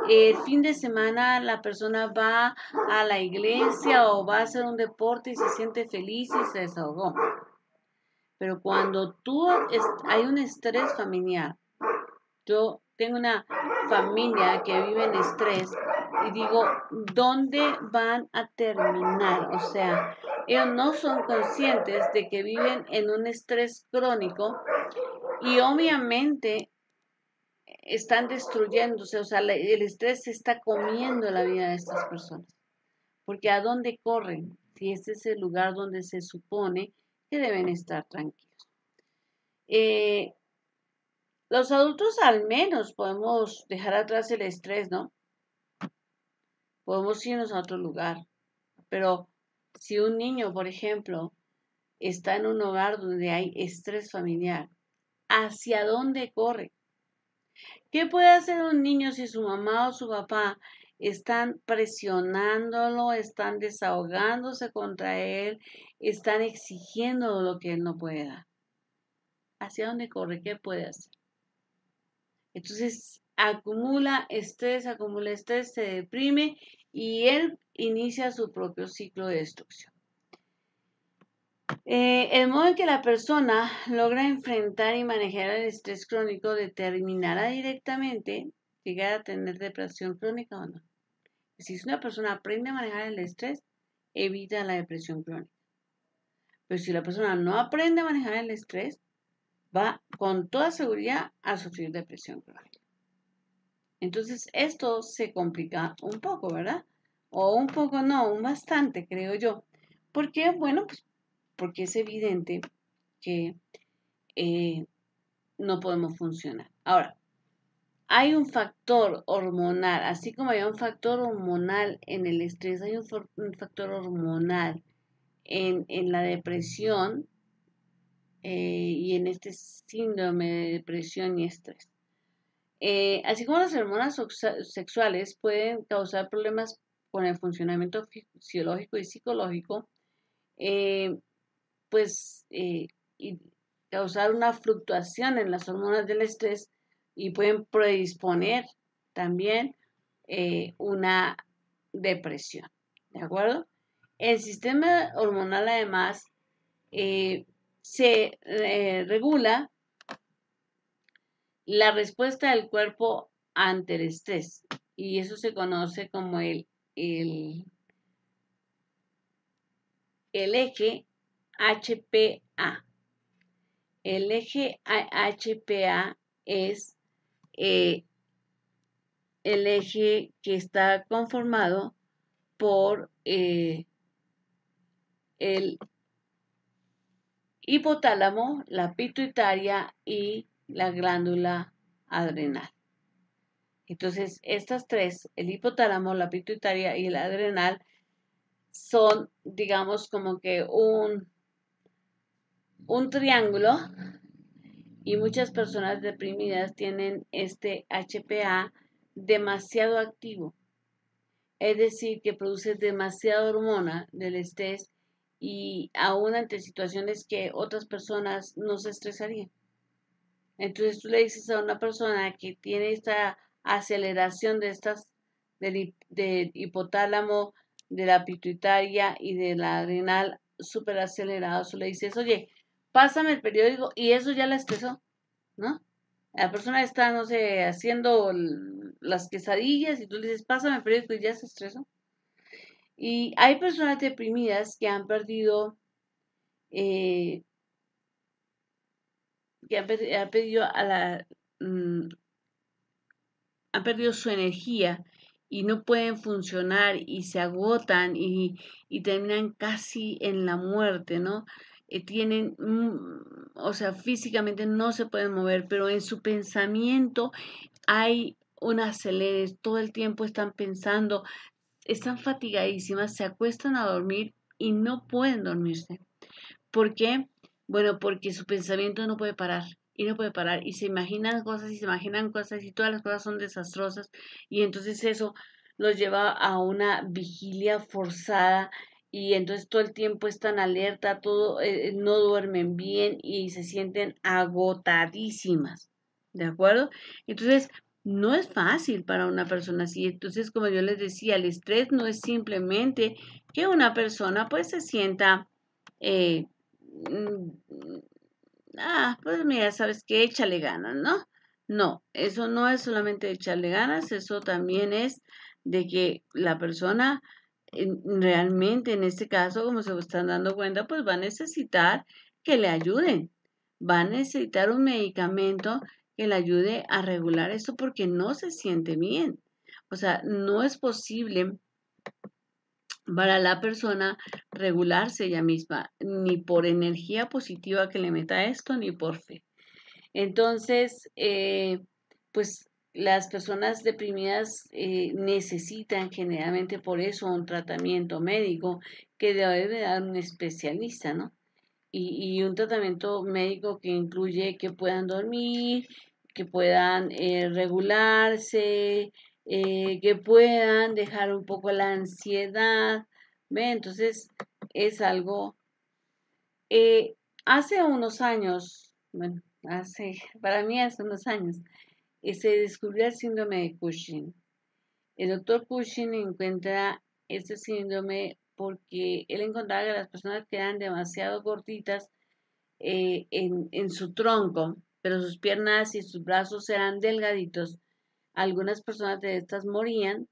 El fin de semana la persona va a la iglesia o va a hacer un deporte y se siente feliz y se desahogó. Pero cuando hay un estrés familiar, yo tengo una familia que vive en estrés y digo, ¿dónde van a terminar? O sea, ellos no son conscientes de que viven en un estrés crónico y obviamente están destruyéndose, o sea, el estrés se está comiendo la vida de estas personas. Porque ¿a dónde corren? Si este es el lugar donde se supone que deben estar tranquilos. Eh, los adultos al menos podemos dejar atrás el estrés, ¿no? Podemos irnos a otro lugar. Pero si un niño, por ejemplo, está en un hogar donde hay estrés familiar, ¿hacia dónde corre? ¿Qué puede hacer un niño si su mamá o su papá están presionándolo, están desahogándose contra él, están exigiendo lo que él no puede dar? ¿Hacia dónde corre? ¿Qué puede hacer? Entonces acumula estrés, se deprime y él inicia su propio ciclo de destrucción. El modo en que la persona logra enfrentar y manejar el estrés crónico determinará directamente llegar a tener depresión crónica o no. Si una persona aprende a manejar el estrés, evita la depresión crónica. Pero si la persona no aprende a manejar el estrés, va con toda seguridad a sufrir depresión crónica. Entonces, esto se complica un poco, ¿verdad? O un poco no, un bastante, creo yo. ¿Por qué? Bueno, pues porque es evidente que eh, no podemos funcionar. Ahora, hay un factor hormonal, así como hay un factor hormonal en el estrés, hay un factor hormonal en la depresión y en este síndrome de depresión y estrés. Así como las hormonas sexuales pueden causar problemas con el funcionamiento fisiológico y psicológico, eh, pues y causar una fluctuación en las hormonas del estrés y pueden predisponer también una depresión. ¿De acuerdo? El sistema hormonal además se regula la respuesta del cuerpo ante el estrés y eso se conoce como el, el eje HPA. El eje HPA es eh, el eje que está conformado por el hipotálamo, la pituitaria y la glándula adrenal. Entonces, estas tres, el hipotálamo, la pituitaria y el adrenal, son, digamos, como que un triángulo y muchas personas deprimidas tienen este HPA demasiado activo. Es decir, que produce demasiada hormona del estrés y aún ante situaciones que otras personas no se estresarían. Entonces tú le dices a una persona que tiene esta aceleración de estas del hipotálamo, de la pituitaria y de la adrenal súper acelerados, tú le dices, oye, pásame el periódico y eso ya la estresó, ¿no? La persona está, no sé, haciendo las quesadillas y tú le dices, pásame el periódico y ya se estresó. Y hay personas deprimidas que han perdido, eh, han perdido mm, han perdido su energía y no pueden funcionar y se agotan y terminan casi en la muerte, ¿no? Tienen, o sea, físicamente no se pueden mover, pero en su pensamiento hay un acelere, todo el tiempo están pensando, están fatigadísimas, se acuestan a dormir y no pueden dormirse. ¿Por qué? Bueno, porque su pensamiento no puede parar y no puede parar y se imaginan cosas y se imaginan cosas y todas las cosas son desastrosas y entonces eso los lleva a una vigilia forzada y entonces todo el tiempo están alerta, todo, no duermen bien y se sienten agotadísimas, ¿de acuerdo? Entonces, no es fácil para una persona así. Entonces, como yo les decía, el estrés no es simplemente que una persona pues se sienta eh, mm, pues mira, ¿sabes qué? Échale ganas, ¿no? No, eso no es solamente echarle ganas, eso también es de que la persona realmente en este caso, como se están dando cuenta, pues va a necesitar que le ayuden, va a necesitar un medicamento que le ayude a regular esto porque no se siente bien. O sea, no es posible para la persona regularse ella misma, ni por energía positiva que le meta esto, ni por fe. Entonces, pues las personas deprimidas necesitan generalmente por eso un tratamiento médico que debe dar un especialista, ¿no? Y un tratamiento médico que incluye que puedan dormir, que puedan regularse, que puedan dejar un poco la ansiedad, ¿ve? Entonces es algo, hace unos años, bueno, para mí hace unos años, se descubrió el síndrome de Cushing. El doctor Cushing encuentra este síndrome porque él encontraba que las personas que eran demasiado gorditas en su tronco, pero sus piernas y sus brazos eran delgaditos. Algunas personas de estas morían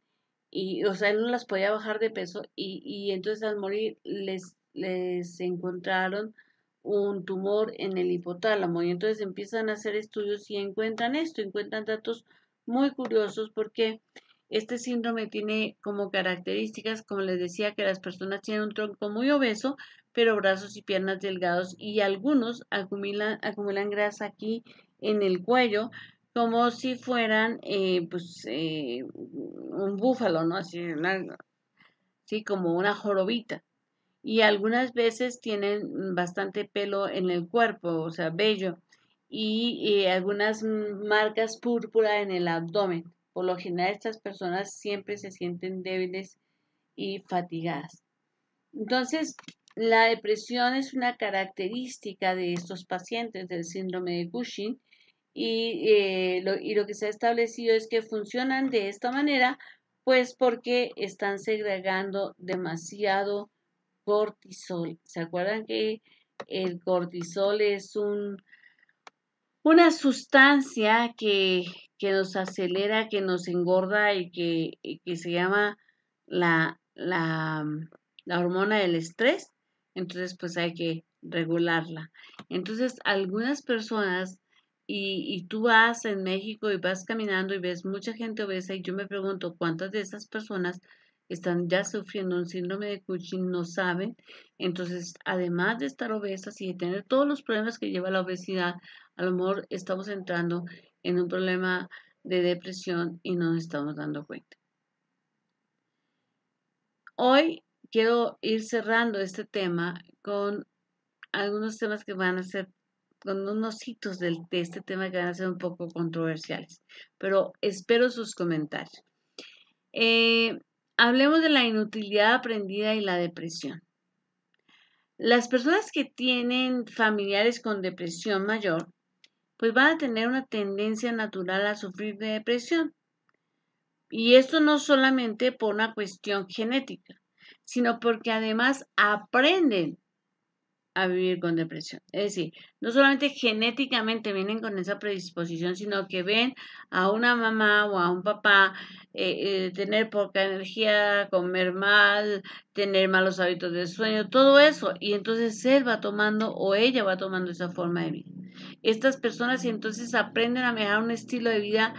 y, o sea, él no las podía bajar de peso y entonces al morir les encontraron un tumor en el hipotálamo y entonces empiezan a hacer estudios y encuentran esto, encuentran datos muy curiosos porque este síndrome tiene como características, como les decía, que las personas tienen un tronco muy obeso, pero brazos y piernas delgados y algunos acumulan grasa aquí en el cuello como si fueran un búfalo, ¿no? Así, sí, como una jorobita. Y algunas veces tienen bastante pelo en el cuerpo, o sea, vello, y algunas marcas púrpura en el abdomen. Por lo general, estas personas siempre se sienten débiles y fatigadas. Entonces, la depresión es una característica de estos pacientes del síndrome de Cushing y lo que se ha establecido es que funcionan de esta manera, pues porque están segregando demasiado cortisol. ¿Se acuerdan que el cortisol es una sustancia que nos acelera, que nos engorda y que se llama la, la, la hormona del estrés? Entonces, pues hay que regularla. Entonces, algunas personas, y tú vas en México y vas caminando y ves mucha gente obesa, y yo me pregunto cuántas de esas personas están ya sufriendo un síndrome de Cushing, no saben. Entonces, además de estar obesas y de tener todos los problemas que lleva la obesidad, a lo mejor estamos entrando en un problema de depresión y no nos estamos dando cuenta. Hoy quiero ir cerrando este tema con algunos temas que van a ser, con unos hitos de este tema que van a ser un poco controversiales, pero espero sus comentarios. Hablemos de la inutilidad aprendida y la depresión. Las personas que tienen familiares con depresión mayor, pues van a tener una tendencia natural a sufrir de depresión. Y esto no solamente por una cuestión genética, sino porque además aprenden a vivir con depresión. Es decir, no solamente genéticamente vienen con esa predisposición, sino que ven a una mamá o a un papá tener poca energía, comer mal, tener malos hábitos de sueño, todo eso. Y entonces él va tomando o ella va tomando esa forma de vida. Estas personas entonces aprenden a manejar un estilo de vida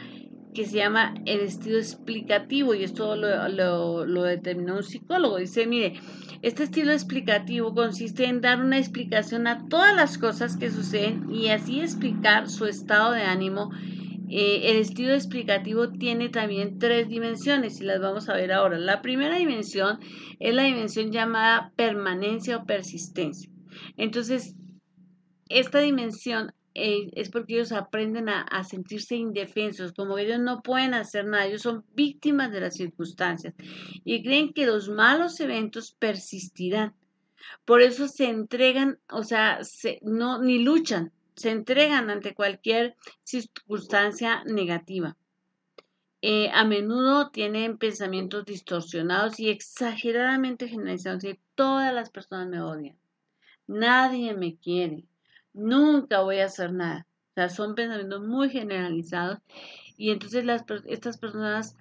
que se llama el estilo explicativo y esto lo determinó un psicólogo. Dice, mire, este estilo explicativo consiste en dar una explicación a todas las cosas que suceden y así explicar su estado de ánimo. El estilo explicativo tiene también 3 dimensiones y las vamos a ver ahora. La primera dimensión es la dimensión llamada permanencia o persistencia. Entonces, esta dimensión es porque ellos aprenden a sentirse indefensos, como ellos no pueden hacer nada, ellos son víctimas de las circunstancias y creen que los malos eventos persistirán. Por eso se entregan, o sea, no, ni luchan, se entregan ante cualquier circunstancia negativa. A menudo tienen pensamientos distorsionados y exageradamente generalizados. Y todas las personas me odian. Nadie me quiere. Nunca voy a hacer nada. O sea, son pensamientos muy generalizados. Y entonces estas personas,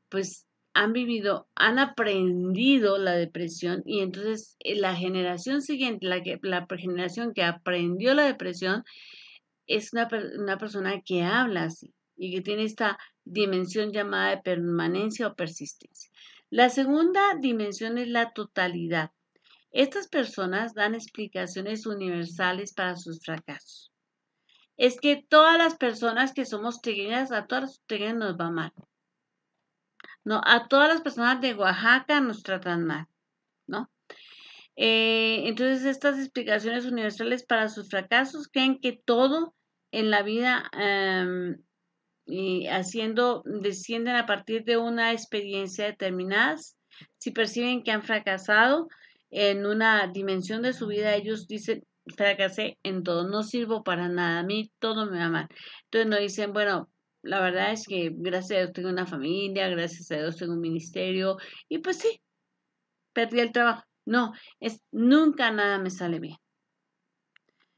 pues, han aprendido la depresión. Y entonces la generación siguiente, la generación que aprendió la depresión, es una persona que habla así y que tiene esta dimensión llamada de permanencia o persistencia. La segunda dimensión es la totalidad. Estas personas dan explicaciones universales para sus fracasos. Es que todas las personas que somos trigueñas, a todas las trigueñas nos va mal. No, a todas las personas de Oaxaca nos tratan mal, ¿no? Entonces, estas explicaciones universales para sus fracasos creen que todo en la vida y descienden a partir de una experiencia determinada. Si perciben que han fracasado en una dimensión de su vida, ellos dicen, fracasé en todo, no sirvo para nada, a mí todo me va mal. Entonces no dicen, bueno, la verdad es que gracias a Dios tengo una familia, gracias a Dios tengo un ministerio, y pues sí, perdí el trabajo. No, nunca nada me sale bien.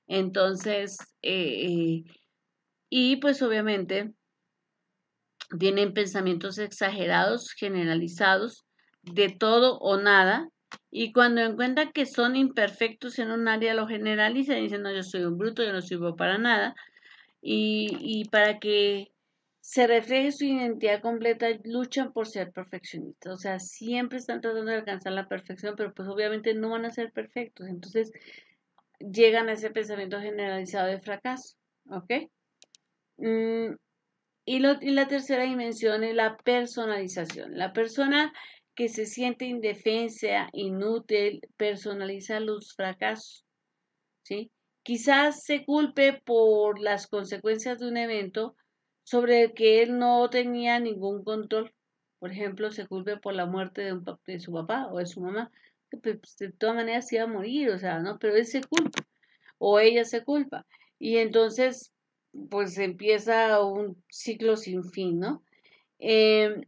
Entonces, y pues obviamente tienen pensamientos exagerados, generalizados, de todo o nada, y cuando encuentran que son imperfectos en un área lo generalizan y dicen, no, yo soy un bruto, yo no sirvo para nada, y para que se refleje su identidad completa, luchan por ser perfeccionistas. O sea, siempre están tratando de alcanzar la perfección, pero pues obviamente no van a ser perfectos. Entonces llegan a ese pensamiento generalizado de fracaso. ¿Ok? Mm, y la tercera dimensión es la personalización. La persona que se siente indefensa, inútil, personaliza los fracasos. ¿Sí? Quizás se culpe por las consecuencias de un evento sobre el que él no tenía ningún control. Por ejemplo, se culpe por la muerte de su papá o de su mamá, que pues, de todas maneras se iba a morir, o sea, ¿no? Pero él se culpa o ella se culpa. Y entonces, pues empieza un ciclo sin fin, ¿no? Eh,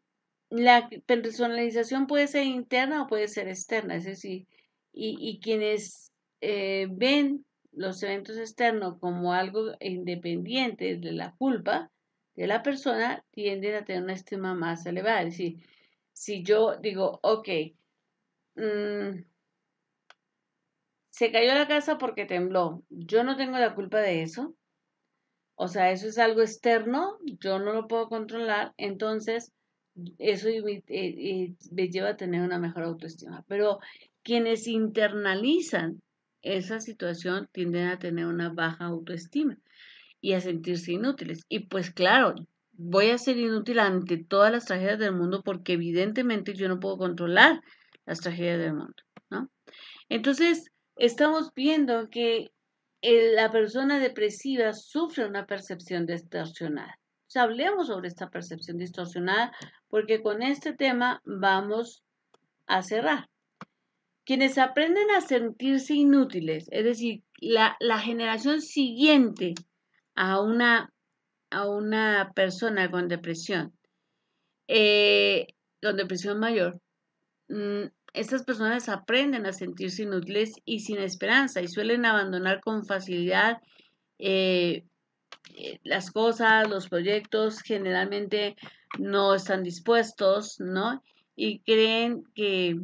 la personalización puede ser interna o puede ser externa, es decir, y quienes ven los eventos externos como algo independiente de la culpa de la persona, tienden a tener una estima más elevada. Es decir, si yo digo, ok, mm, se cayó la casa porque tembló, yo no tengo la culpa de eso, o sea, eso es algo externo, yo no lo puedo controlar, entonces eso me lleva a tener una mejor autoestima. Pero quienes internalizan esa situación tienden a tener una baja autoestima y a sentirse inútiles. Y pues claro, voy a ser inútil ante todas las tragedias del mundo porque evidentemente yo no puedo controlar las tragedias del mundo, ¿no? Entonces, estamos viendo que la persona depresiva sufre una percepción distorsionada. O sea, hablemos sobre esta percepción distorsionada porque con este tema vamos a cerrar. Quienes aprenden a sentirse inútiles, es decir, la generación siguiente a a una persona eh, con depresión mayor, estas personas aprenden a sentirse inútiles y sin esperanza y suelen abandonar con facilidad eh, las cosas, los proyectos, generalmente no están dispuestos, ¿no? Y creen que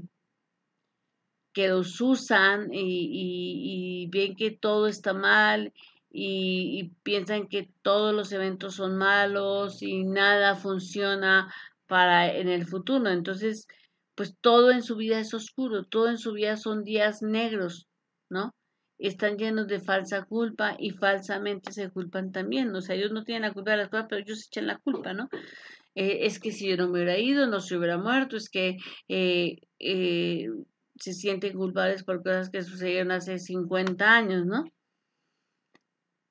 los usan y ven que todo está mal y piensan que todos los eventos son malos y nada funciona para en el futuro. Entonces, pues todo en su vida es oscuro, todo en su vida son días negros, ¿no? Están llenos de falsa culpa y falsamente se culpan también. O sea, ellos no tienen la culpa de las cosas, pero ellos echan la culpa, ¿no? Es que si yo no me hubiera ido, no se hubiera muerto, es que eh, eh, se sienten culpables por cosas que sucedieron hace 50 años, ¿no?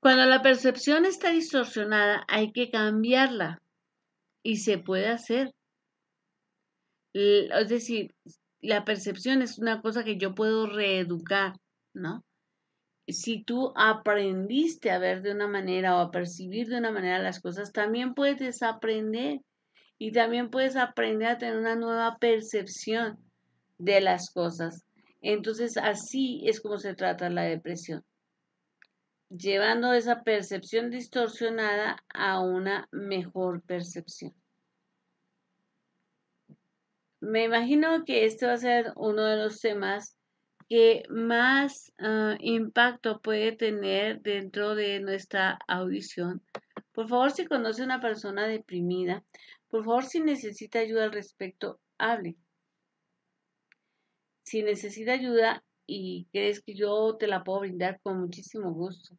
Cuando la percepción está distorsionada, hay que cambiarla y se puede hacer. Es decir, la percepción es una cosa que yo puedo reeducar, ¿no? Si tú aprendiste a ver de una manera o a percibir de una manera las cosas, también puedes desaprender y también puedes aprender a tener una nueva percepción de las cosas. Entonces, así es como se trata la depresión, llevando esa percepción distorsionada a una mejor percepción. Me imagino que este va a ser uno de los temas que más impacto puede tener dentro de nuestra audición. Por favor, si conoce a una persona deprimida, por favor, si necesita ayuda al respecto, hable. Si necesita ayuda y crees que yo te la puedo brindar con muchísimo gusto.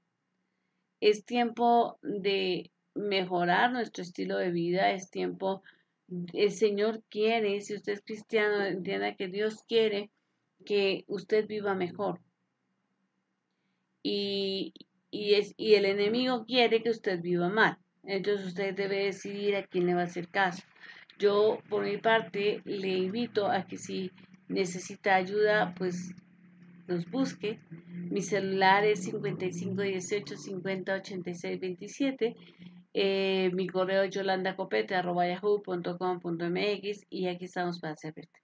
Es tiempo de mejorar nuestro estilo de vida, es tiempo, el Señor quiere, si usted es cristiano, entienda que Dios quiere que usted viva mejor. Y, y el enemigo quiere que usted viva mal. Entonces usted debe decidir a quién le va a hacer caso. Yo, por mi parte, le invito a que si necesita ayuda, pues los busque. Mi celular es 5518 508627. Mi correo es yolandacopete@yahoo.com.mx y aquí estamos para servirte.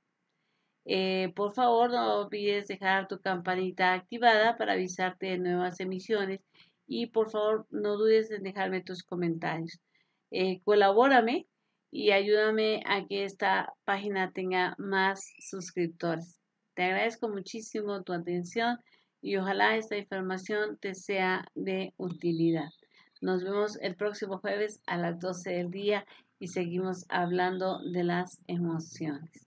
Por favor, no olvides dejar tu campanita activada para avisarte de nuevas emisiones y por favor no dudes en dejarme tus comentarios. Colabórame y ayúdame a que esta página tenga más suscriptores. Te agradezco muchísimo tu atención y ojalá esta información te sea de utilidad. Nos vemos el próximo jueves a las 12 del día y seguimos hablando de las emociones.